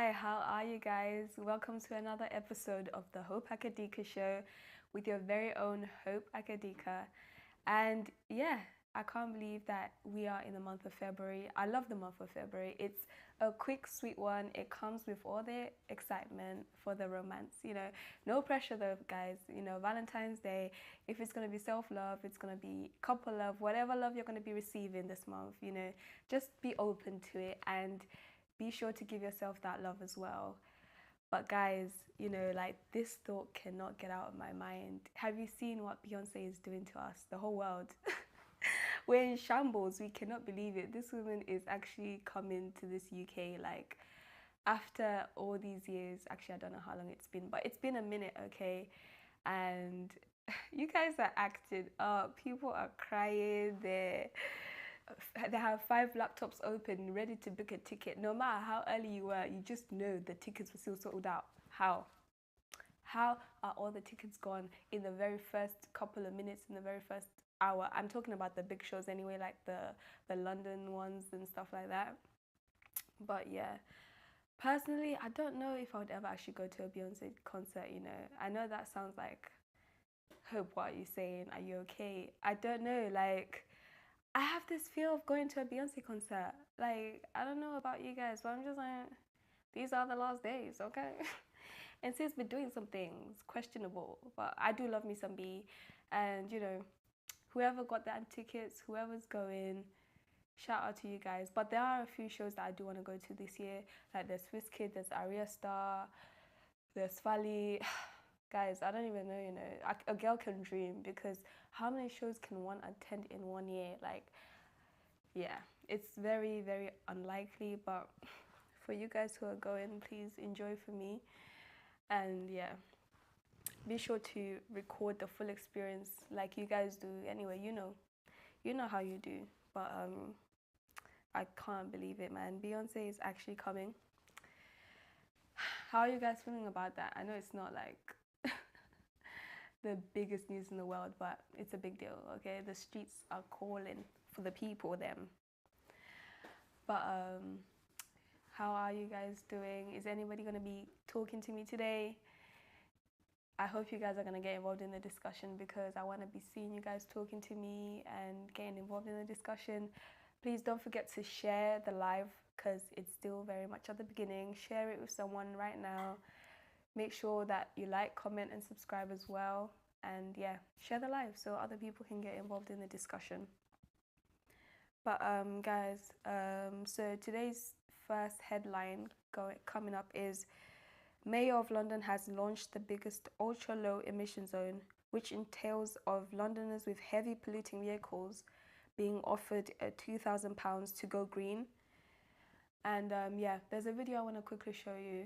Hi, how are you guys? Welcome to another episode of the Hope Akedika show with your very own Hope Akedika. And yeah, I can't believe that we are in the month of February. I love the month of February. It's a quick, sweet one. It comes with all the excitement for the romance. No pressure though, guys. Valentine's Day, if it's going to be self-love, it's going to be couple love, whatever love you're going to be receiving this month, just be open to it and be sure to give yourself that love as well. But guys, this thought cannot get out of my mind. Have you seen what Beyonce is doing to us, the whole world? We're in shambles. We cannot believe it. This woman is actually coming to this UK after all these years. Actually, I don't know how long it's been, but it's been a minute, okay? And you guys are acting up. People are crying. They have 5 laptops open, ready to book a ticket. No matter how early you were, you just know the tickets were still sold out. How? How are all the tickets gone in the very first couple of minutes, in the very first hour? I'm talking about the big shows anyway, like the London ones and stuff like that. But yeah, personally, I don't know if I would ever actually go to a Beyonce concert, I know that sounds like, Hope, what are you saying? Are you okay? I don't know, I have this fear of going to a Beyonce concert. I don't know about you guys, but I'm just like, these are the last days, okay? And since we're doing some things questionable, but I do love me some B. And, whoever got that tickets, whoever's going, shout out to you guys. But there are a few shows that I do want to go to this year. Like there's Kid, there's Arya Star, there's Fali. Guys, I don't even know, a girl can dream, because how many shows can one attend in 1 year? Yeah, it's very, very unlikely, but for you guys who are going, please enjoy for me. And yeah, be sure to record the full experience like you guys do. Anyway, you know how you do. But I can't believe it, man. Beyonce is actually coming. How are you guys feeling about that? I know it's not the biggest news in the world, but it's a big deal, okay? The streets are calling for the people, them. But how are you guys doing? Is anybody going to be talking to me today? I hope you guys are going to get involved in the discussion, because I want to be seeing you guys talking to me and getting involved in the discussion. Please don't forget to share the live, because it's still very much at the beginning. Share it with someone right now. Make sure that you like, comment, and subscribe as well. And yeah, share the live so other people can get involved in the discussion. But guys, so today's first headline coming up is Mayor of London has launched the biggest ultra-low emission zone, which entails of Londoners with heavy polluting vehicles being offered £2,000 to go green. And yeah, there's a video I want to quickly show you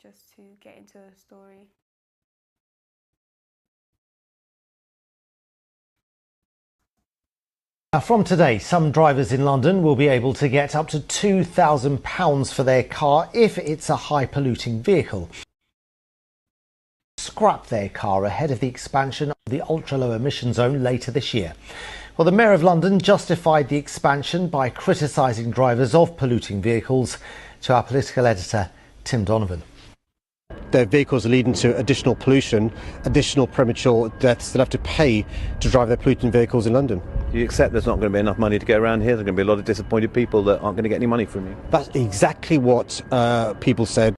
just to get into the story. From today, some drivers in London will be able to get up to £2,000 for their car if it's a high-polluting vehicle. Scrap their car ahead of the expansion of the ultra-low emission zone later this year. Well, the Mayor of London justified the expansion by criticising drivers of polluting vehicles. To our political editor, Tim Donovan. Their vehicles are leading to additional pollution, additional premature deaths that have to pay to drive their polluting vehicles in London. You accept there's not going to be enough money to go around here? There's going to be a lot of disappointed people that aren't going to get any money from you. That's exactly what people said.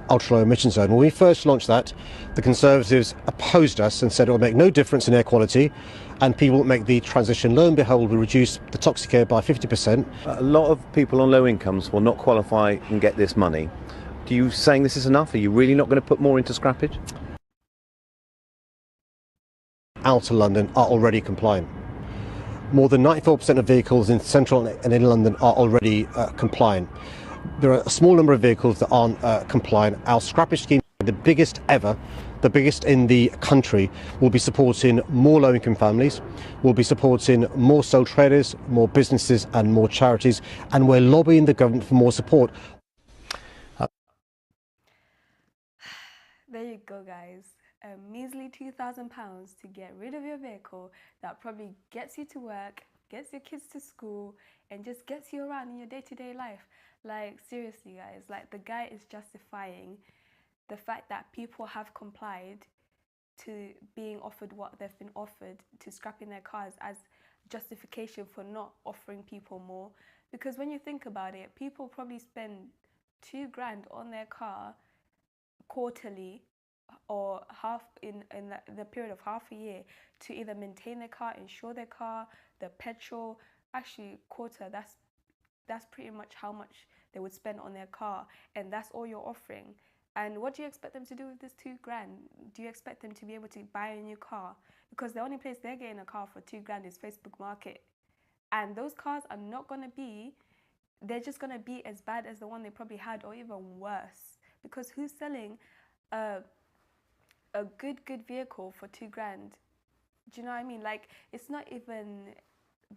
Ultra-low emission zone. When we first launched that, the Conservatives opposed us and said it will make no difference in air quality and people will make the transition. Lo and behold, we reduced the toxic air by 50%. A lot of people on low incomes will not qualify and get this money. Do you saying this is enough? Are you really not going to put more into scrappage? Outer London are already compliant. More than 94% of vehicles in central and in London are already compliant. There are a small number of vehicles that aren't compliant. Our scrappage scheme, the biggest ever, the biggest in the country, will be supporting more low-income families, will be supporting more sole traders, more businesses and more charities, and we're lobbying the government for more support. There you go, guys. A measly £2,000 to get rid of your vehicle that probably gets you to work gets your kids to school, and just gets you around in your day-to-day life. Like, seriously, guys, like, the guy is justifying the fact that people have complied to being offered what they've been offered, to scrapping their cars, as justification for not offering people more. Because when you think about it, people probably spend 2 grand on their car quarterly, or half in the period of half a year, to either maintain their car, insure their car, the petrol. Actually, quarter, that's pretty much how much they would spend on their car, and that's all you're offering. And what do you expect them to do with this 2 grand? Do you expect them to be able to buy a new car? Because the only place they're getting a car for 2 grand is Facebook Market. And those cars are not going to be, they're just going to be as bad as the one they probably had, or even worse. Because who's selling a, a good vehicle for 2 grand? Do you know what I mean? Like, it's not even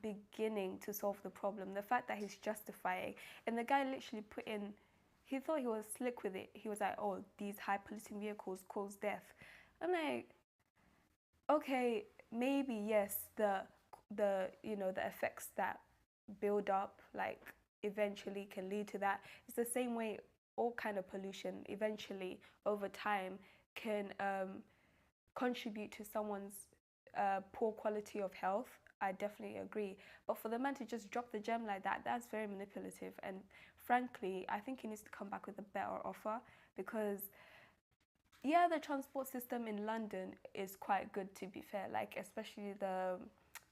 beginning to solve the problem. The fact that he's justifying, and the guy literally put in, he thought he was slick with it. He was like, oh, these high polluting vehicles cause death. I'm like, okay, maybe yes, the the effects that build up, like, eventually can lead to that. It's the same way all kind of pollution eventually over time can contribute to someone's poor quality of health. I definitely agree. But for the man to just drop the gem like that, that's very manipulative. And frankly, I think he needs to come back with a better offer, because yeah, the transport system in London is quite good, to be fair. Like, especially the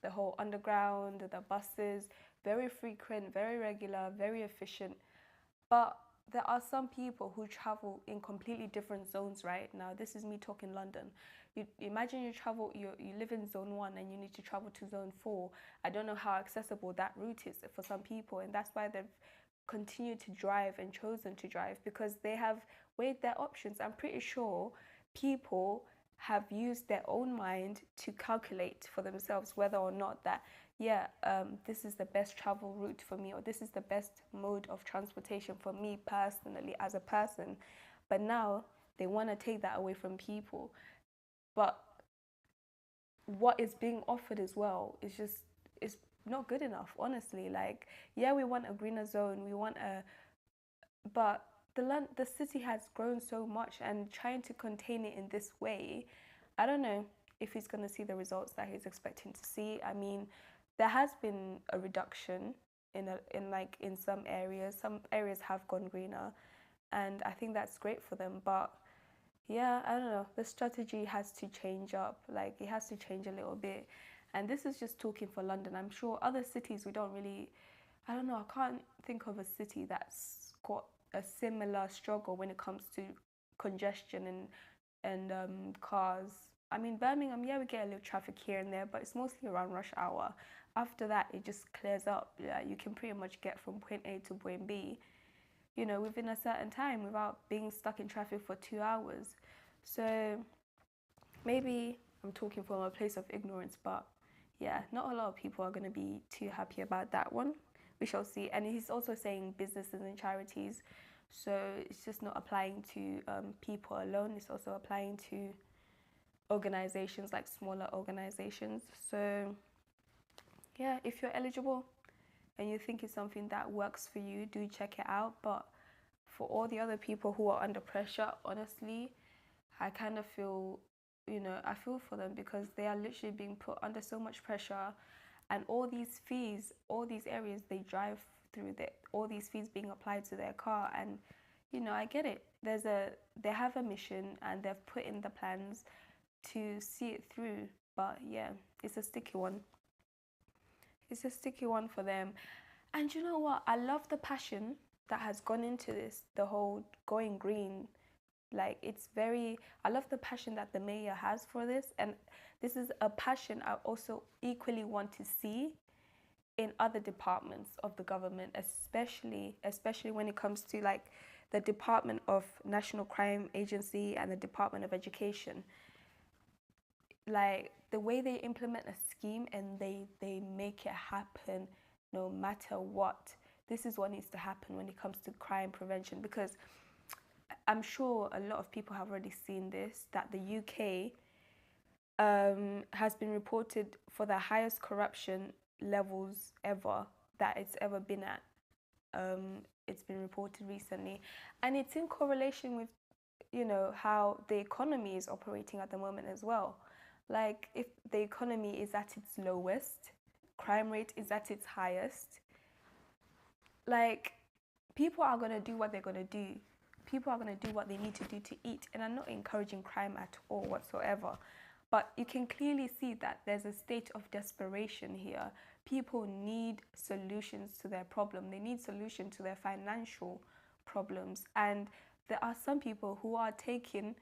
whole underground, the buses, very frequent, very regular, very efficient. But there are some people who travel in completely different zones right now. This is me talking London. You imagine you live in zone 1 and you need to travel to zone 4. I don't know how accessible that route is for some people, and that's why they've continued to drive and chosen to drive, because they have weighed their options. I'm pretty sure people have used their own mind to calculate for themselves whether or not that, yeah, this is the best travel route for me, or this is the best mode of transportation for me personally as a person. But now they want to take that away from people. But what is being offered as well is not good enough, honestly. Like, yeah, we want a greener zone, we want a, but the city has grown so much, and trying to contain it in this way, I don't know if he's going to see the results that he's expecting to see. I mean, there has been a reduction in some areas. Some areas have gone greener, and I think that's great for them. But yeah, I don't know. The strategy has to change up. Like, it has to change a little bit. And this is just talking for London. I'm sure other cities, we don't really, I don't know, I can't think of a city that's got a similar struggle when it comes to congestion and cars. I mean, Birmingham, yeah, we get a little traffic here and there, but it's mostly around rush hour. After that, it just clears up. Yeah, you can pretty much get from point A to point B, within a certain time without being stuck in traffic for 2 hours. So maybe I'm talking from a place of ignorance, but yeah, not a lot of people are going to be too happy about that one. We shall see. And he's also saying businesses and charities. So it's just not applying to people alone, it's also applying to organizations, like smaller organizations. So yeah, if you're eligible and you think it's something that works for you, do check it out. But for all the other people who are under pressure, honestly, I kind of feel, I feel for them, because they are literally being put under so much pressure, and all these fees, all these areas they drive through, all these fees being applied to their car. And I get it. They have a mission, and they've put in the plans to see it through. But yeah, it's a sticky one. It's a sticky one for them. And you know what? I love the passion that has gone into this, the whole going green. Like, I love the passion that the mayor has for this. And this is a passion I also equally want to see in other departments of the government, especially when it comes to, like, the Department of National Crime Agency and the Department of Education. Like, the way they implement a scheme and they make it happen no matter what. This is what needs to happen when it comes to crime prevention, because I'm sure a lot of people have already seen this, that the UK has been reported for the highest corruption levels ever that it's ever been at. It's been reported recently, and it's in correlation with, how the economy is operating at the moment as well. Like, if the economy is at its lowest, crime rate is at its highest, like, people are going to do what they're going to do. People are going to do what they need to do to eat. And I'm not encouraging crime at all whatsoever. But you can clearly see that there's a state of desperation here. People need solutions to their problem. They need solutions to their financial problems. And there are some people who are taking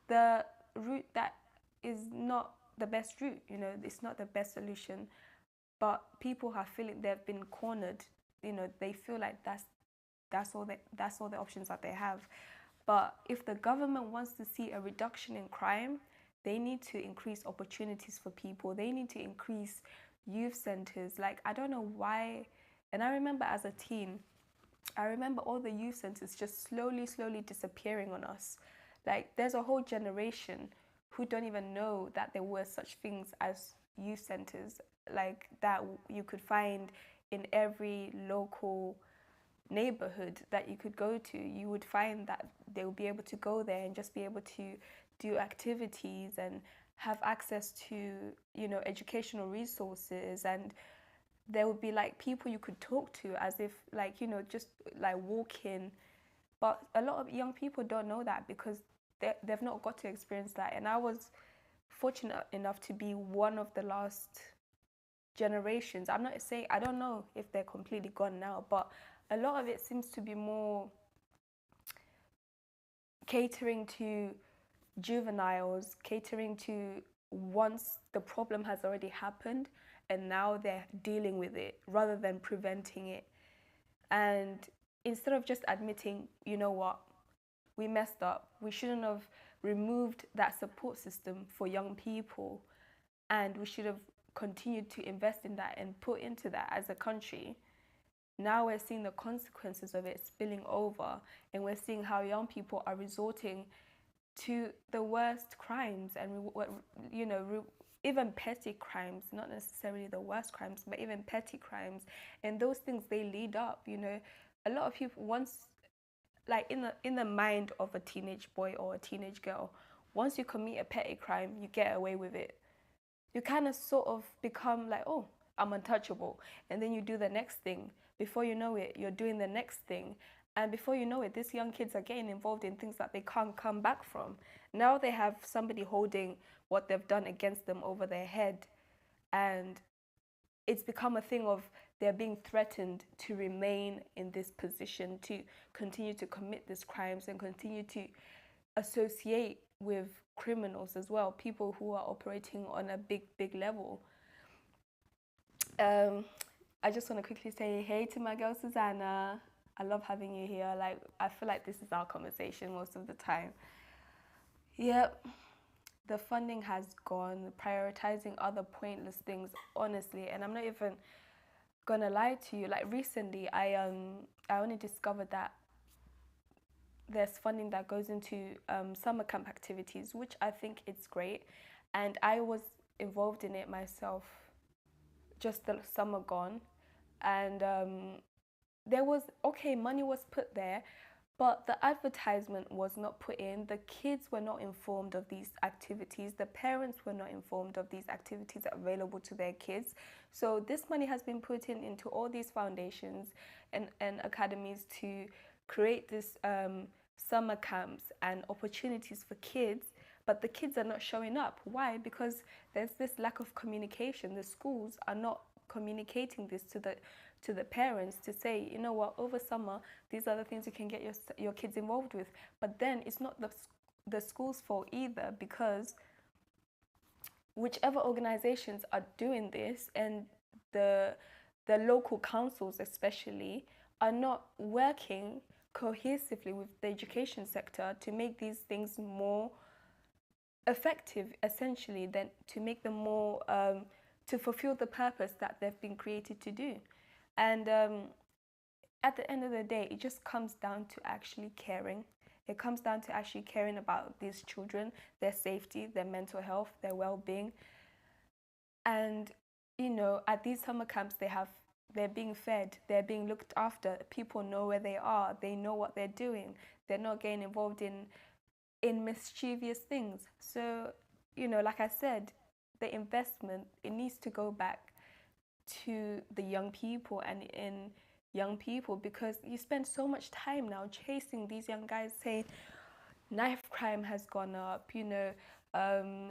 the route that is not the best route. It's not the best solution. But people are feeling they've been cornered. They feel like that's all the options that they have. But if the government wants to see a reduction in crime, they need to increase opportunities for people. They need to increase youth centers. Like, I don't know why. And I remember as a teen, I remember all the youth centers just slowly disappearing on us. Like, there's a whole generation who don't even know that there were such things as youth centers, like that you could find in every local neighborhood that you could go to. You would find that they would be able to go there and just be able to do activities and have access to, educational resources, and there would be like people you could talk to as if like, just like walk in. But a lot of young people don't know that because they've not got to experience that. And I was fortunate enough to be one of the last generations. I'm not saying, I don't know if they're completely gone now, but a lot of it seems to be more catering to juveniles, catering to once the problem has already happened and now they're dealing with it rather than preventing it. And instead of just admitting, you know what, we messed up, we shouldn't have removed that support system for young people, and we should have continued to invest in that and put into that as a country. Now we're seeing the consequences of it spilling over, and we're seeing how young people are resorting to the worst crimes and, even petty crimes, not necessarily the worst crimes, but even petty crimes. And those things, they lead up, a lot of people, once, like in the mind of a teenage boy or a teenage girl, once you commit a petty crime, you get away with it. You kind of sort of become like, oh, I'm untouchable. And then you do the next thing. Before you know it, you're doing the next thing. And before you know it, these young kids are getting involved in things that they can't come back from. Now they have somebody holding what they've done against them over their head. And it's become a thing of they're being threatened to remain in this position, to continue to commit these crimes and continue to associate with criminals as well, people who are operating on a big level. I just want to quickly say hey to my girl Susanna. I love having you here. Like, I feel like this is our conversation most of the time. Yep, the funding has gone, prioritizing other pointless things, honestly. And I'm not even gonna lie to you. Like, recently, I only discovered that there's funding that goes into summer camp activities, which I think it's great. And I was involved in it myself just the summer gone. And there was, money was put there, but the advertisement was not put in. The kids were not informed of these activities. The parents were not informed of these activities available to their kids. So this money has been put into all these foundations and academies to create this summer camps and opportunities for kids, but the kids are not showing up. Why? Because there's this lack of communication. The schools are not communicating this to the parents to say, you know what, over summer, these are the things you can get your kids involved with. But then it's not the school's fault either, because whichever organizations are doing this, and the local councils especially, are not working cohesively with the education sector to make these things more effective, essentially, than to make them more to fulfill the purpose that they've been created to do. And at the end of the day, it just comes down to actually caring. It comes down to actually caring about these children, their safety, their mental health, their well-being. And you know, at these summer camps, they're being fed, they're being looked after. People know where they are, they know what they're doing. They're not getting involved in mischievous things. So, you know, like I said, the investment, it needs to go back to the young people and in young people, because you spend so much time now chasing these young guys saying knife crime has gone up, you know, um,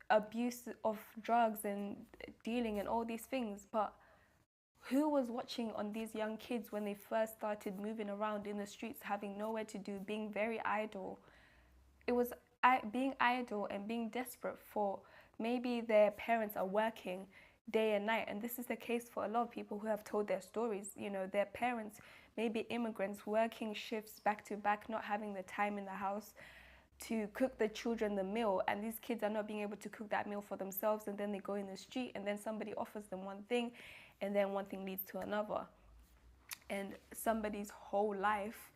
abuse of drugs and dealing and all these things. But who was watching on these young kids when they first started moving around in the streets, having nowhere to do, being very idle? It was being idle and being desperate for, maybe their parents are working day and night. And this is the case for a lot of people who have told their stories. You know, their parents, maybe immigrants, working shifts back to back, not having the time in the house to cook the children the meal, and these kids are not being able to cook that meal for themselves, and then they go in the street, and then somebody offers them one thing, and then one thing leads to another, and somebody's whole life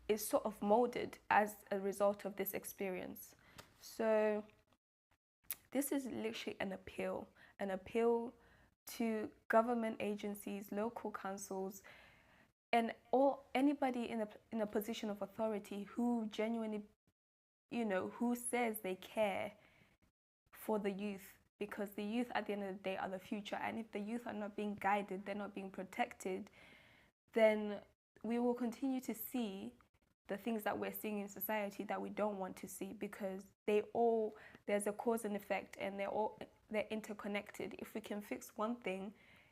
is sort of molded as a result of this experience. So this is literally an appeal to government agencies, local councils, and anybody in a position of authority who genuinely, you know, who says they care for the youth, because the youth at the end of the day are the future. And if the youth are not being guided, they're not being protected, then we will continue to see the things that we're seeing in society that we don't want to see, because there's a cause and effect, and they're interconnected. If we can fix one thing,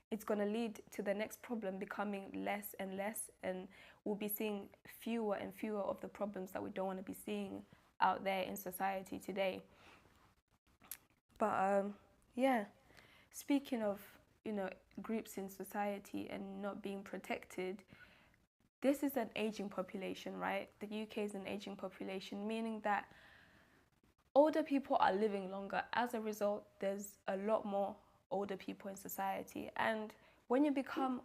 it's going to lead to the next problem becoming less and less, and we'll be seeing fewer and fewer of the problems that we don't want to be seeing out there in society today. But yeah, speaking of, you know, groups in society and not being protected, this is an aging population, right? The UK is an aging population, meaning that older people are living longer. As a result, there's a lot more older people in society. And when you become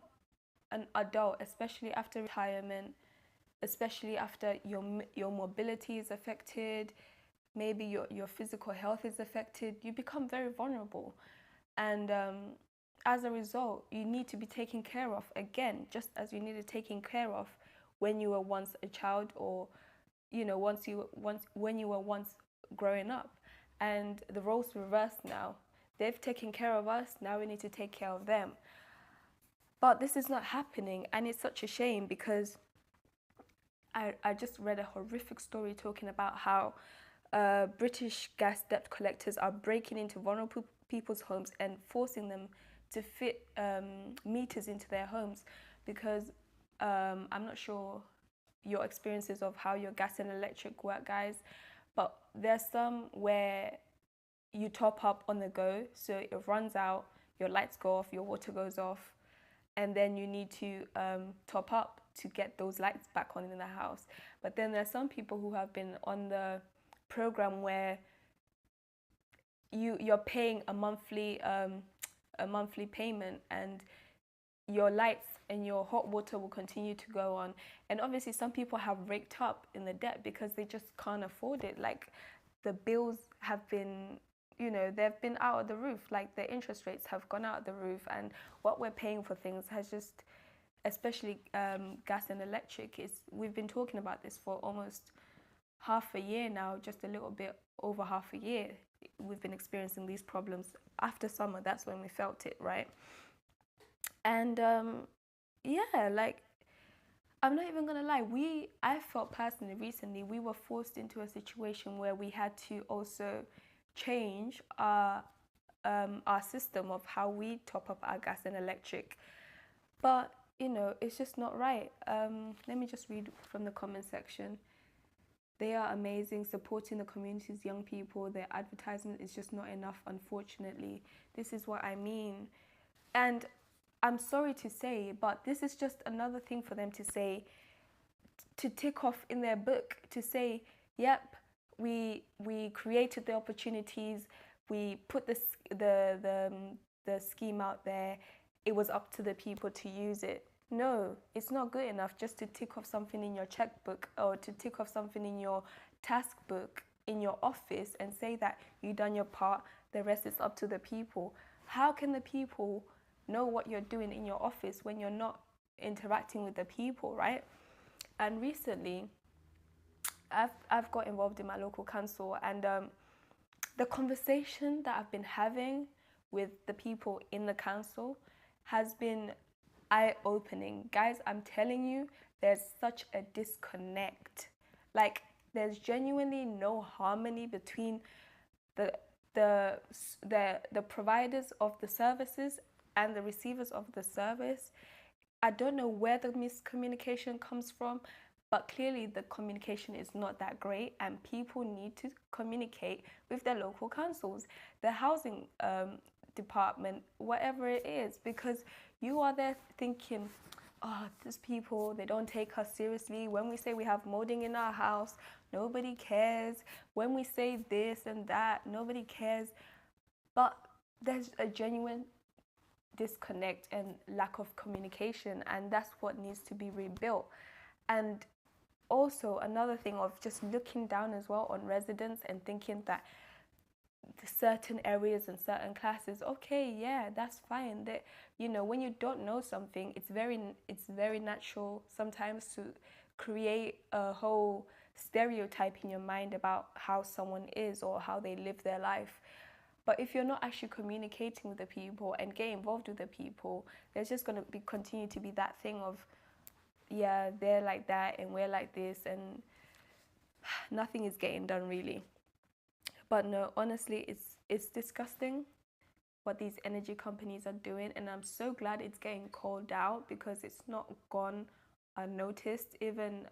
an adult, especially after retirement, especially after your mobility is affected, maybe your physical health is affected, you become very vulnerable. And as a result, you need to be taken care of again, just as you needed taken care of when you were once a child, or, you know, when you were once growing up. And the roles reversed now. They've taken care of us, now we need to take care of them. But this is not happening, and it's such a shame, because I just read a horrific story talking about how British gas debt collectors are breaking into vulnerable people's homes and forcing them to fit meters into their homes, because I'm not sure your experiences of how your gas and electric work, guys, but there's some where you top up on the go, so it runs out, your lights go off, your water goes off, and then you need to top up to get those lights back on in the house. But then there's some people who have been on the program where you're paying a monthly payment, and your lights and your hot water will continue to go on. And obviously some people have raked up in the debt because they just can't afford it. Like, the bills have been, you know, they've been out of the roof. Like, the interest rates have gone out of the roof, and what we're paying for things has just, especially gas and electric, we've been talking about this for almost half a year now, just a little bit over half a year. We've been experiencing these problems. After summer, that's when we felt it, right? And yeah, like, I'm not even gonna lie, I felt personally recently we were forced into a situation where we had to also change our system of how we top up our gas and electric. But, you know, it's just not right. Let me just read from the comment section. They are amazing, supporting the community's young people. Their advertisement is just not enough, unfortunately. This is what I mean. And I'm sorry to say, but this is just another thing for them to say, to tick off in their book, to say, yep, we created the opportunities, we put the scheme out there, it was up to the people to use it. No, it's not good enough just to tick off something in your checkbook, or to tick off something in your task book in your office and say that you've done your part, the rest is up to the people. how can the people know what you're doing in your office when you're not interacting with the people, right? And recently, I've got involved in my local council, and the conversation that I've been having with the people in the council has been eye-opening. Guys, I'm telling you, there's such a disconnect. Like, there's genuinely no harmony between the the providers of the services and the receivers of the service. I don't know where the miscommunication comes from, but clearly the communication is not that great, and people need to communicate with their local councils, the housing department, whatever it is, because you are there thinking, oh, these people, they don't take us seriously. When we say we have molding in our house, nobody cares. When we say this and that, nobody cares. But there's a genuine disconnect and lack of communication, and that's what needs to be rebuilt. And also another thing of just looking down as well on residents and thinking that certain areas and certain classes, okay, yeah, that's fine. That, you know, when you don't know something, it's very natural sometimes to create a whole stereotype in your mind about how someone is or how they live their life. But if you're not actually communicating with the people and get involved with the people, there's just going to be continue to be that thing of, yeah, they're like that and we're like this, and nothing is getting done really. But no, honestly, it's disgusting what these energy companies are doing, and I'm so glad it's getting called out because it's not gone unnoticed. Even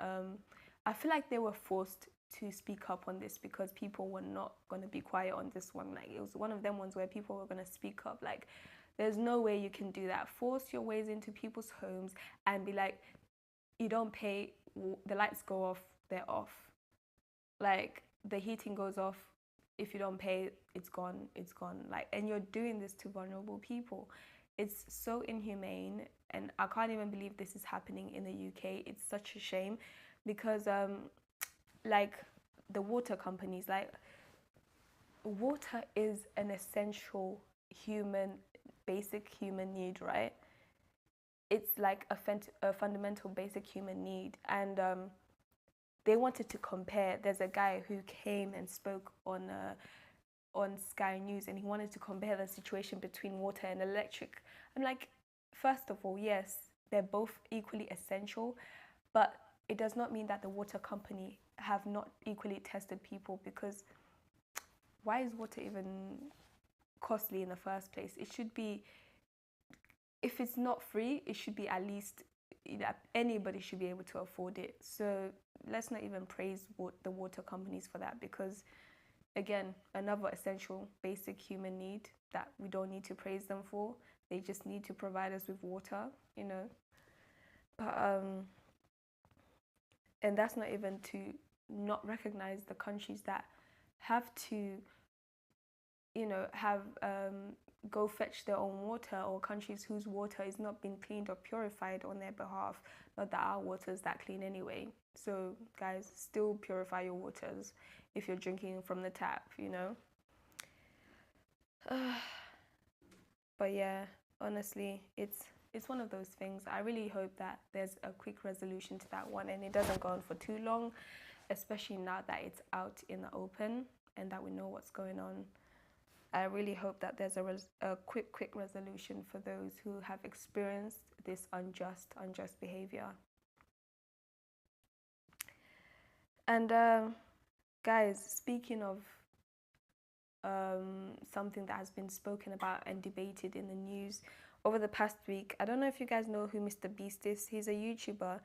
I feel like they were forced to speak up on this because people were not going to be quiet on this one. Like, it was one of them ones where people were going to speak up. Like, there's no way you can do that. Force your ways into people's homes and be like, you don't pay, the lights go off, they're off. Like, the heating goes off, if you don't pay, it's gone, it's gone. Like, and you're doing this to vulnerable people. It's so inhumane, and I can't even believe this is happening in the UK. It's such a shame because like the water companies, like, water is an essential basic human need, right? It's like a fundamental basic human need. And they wanted to compare. There's a guy who came and spoke on Sky News, and he wanted to compare the situation between water and electric. I'm like, first of all, yes, they're both equally essential, but it does not mean that the water company have not equally tested people, because why is water even costly in the first place? It should be, if it's not free, it should be at least, you know, anybody should be able to afford it. So let's not even praise the water companies for that, because again, another essential basic human need that we don't need to praise them for. They just need to provide us with water, you know. But and that's not even to not recognize the countries that have to, you know, have go fetch their own water, or countries whose water is not being cleaned or purified on their behalf. Not that our water is that clean anyway. So guys, still purify your waters if you're drinking from the tap, you know. But yeah, honestly, it's one of those things. I really hope that there's a quick resolution to that one, and it doesn't go on for too long, especially now that it's out in the open and that we know what's going on. I really hope that there's a quick resolution for those who have experienced this unjust behavior. And guys, speaking of something that has been spoken about and debated in the news over the past week, I don't know if you guys know who MrBeast is. He's a YouTuber.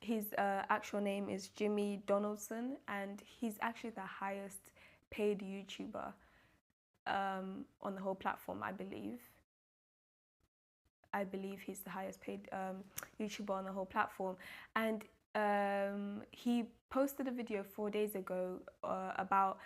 His actual name is Jimmy Donaldson, and he's actually the highest paid YouTuber on the whole platform, I believe. I believe he's the highest paid YouTuber on the whole platform. And he posted a video 4 days ago about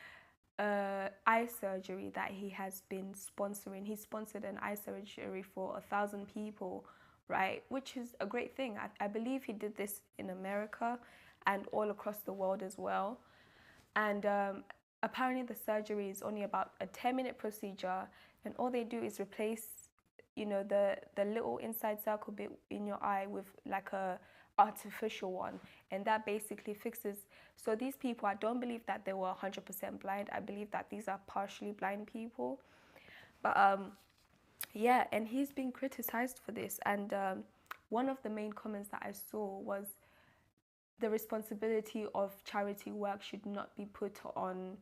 eye surgery that he has been sponsoring. He sponsored an eye surgery for 1,000 people, right? Which is a great thing. I believe he did this in America and all across the world as well. And apparently the surgery is only about a 10-minute procedure, and all they do is replace, you know, the little inside circle bit in your eye with like a artificial one, and that basically fixes. So these people, I don't believe that they were 100% blind. I believe that these are partially blind people. But yeah, and he's been criticized for this, and one of the main comments that I saw was the responsibility of charity work should not be put on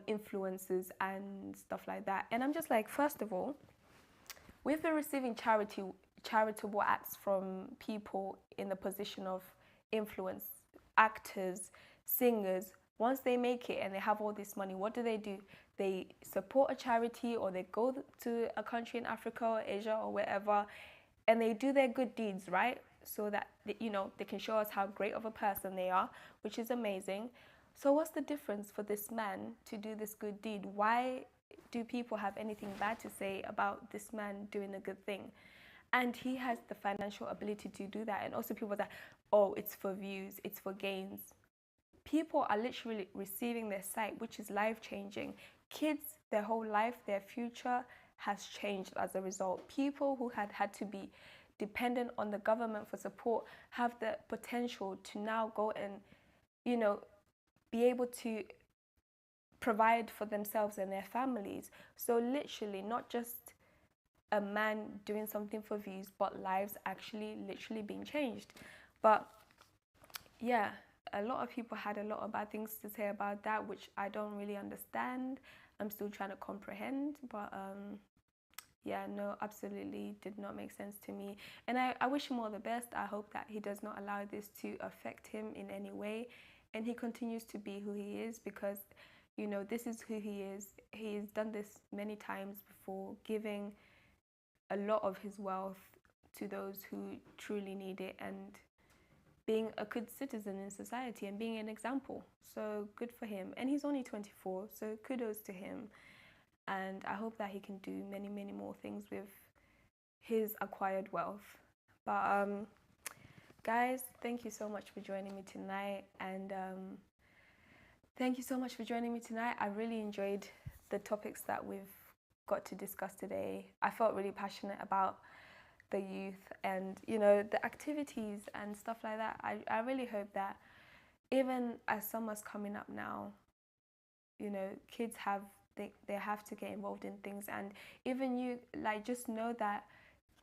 influencers and stuff like that. And I'm just like, first of all, we've been receiving charitable acts from people in the position of influence, actors, singers. Once they make it and they have all this money, what do? They support a charity, or they go to a country in Africa or Asia or wherever, and they do their good deeds, right? So that, you know, they can show us how great of a person they are, which is amazing. So what's the difference for this man to do this good deed? Why do people have anything bad to say about this man doing a good thing? And he has the financial ability to do that. And also people are like, oh, it's for views, it's for gains. People are literally receiving their sight, which is life-changing. Kids, their whole life, their future has changed as a result. People who had to be dependent on the government for support have the potential to now go and, you know, be able to provide for themselves and their families. So literally, not just a man doing something for views, but lives actually literally being changed. But yeah, a lot of people had a lot of bad things to say about that, which I don't really understand. I'm still trying to comprehend, but yeah, no, absolutely did not make sense to me. And I wish him all the best. I hope that he does not allow this to affect him in any way, and he continues to be who he is, because, you know, this is who he is. He's done this many times before, giving a lot of his wealth to those who truly need it, and being a good citizen in society and being an example. So good for him. And he's only 24, so kudos to him. And I hope that he can do many, many more things with his acquired wealth. But guys, thank you so much for joining me tonight. And thank you so much for joining me tonight. I really enjoyed the topics that we've got to discuss today. I felt really passionate about the youth and, you know, the activities and stuff like that. I really hope that even as summer's coming up now, you know, kids they have to get involved in things. And even you, like, just know that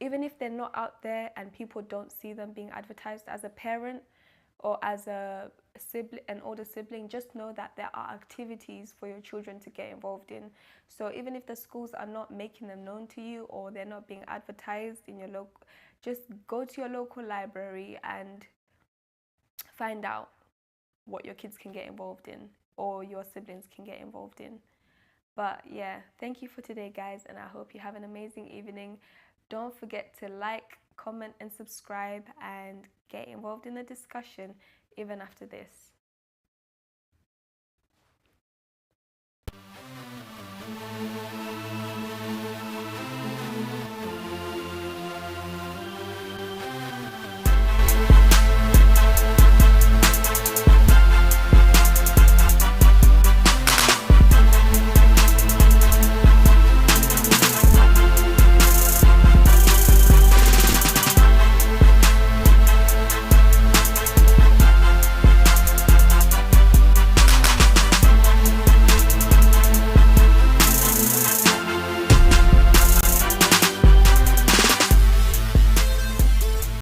even if they're not out there and people don't see them being advertised, as a parent or as a sibling, an older sibling, just know that there are activities for your children to get involved in. So even if the schools are not making them known to you, or they're not being advertised in your local, just go to your local library and find out what your kids can get involved in, or your siblings can get involved in. But yeah, thank you for today, guys, and I hope you have an amazing evening. Don't forget to like, comment, and subscribe, and get involved in the discussion even after this.